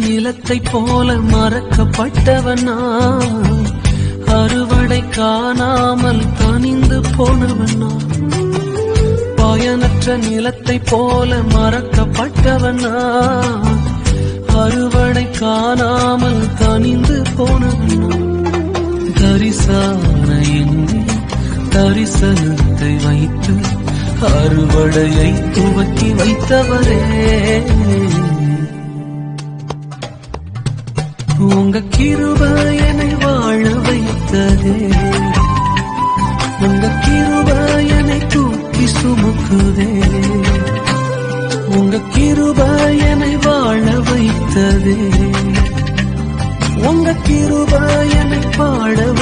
நிலத்தை போல மறக்கப்பட்டவன் நான், அறுவடை காணாமல் தனிந்து போனவன் நான். பயனற்ற நிலத்தை போல மறக்கப்பட்டவன் நான், அறுவடை காணாமல் தனிந்து போனவன் நான். தரிசான எண்ணி தரிசனத்தை வைத்து அறுவடையை துவக்கி வைத்தவரே, உங்க கிருபை என்னை வாழ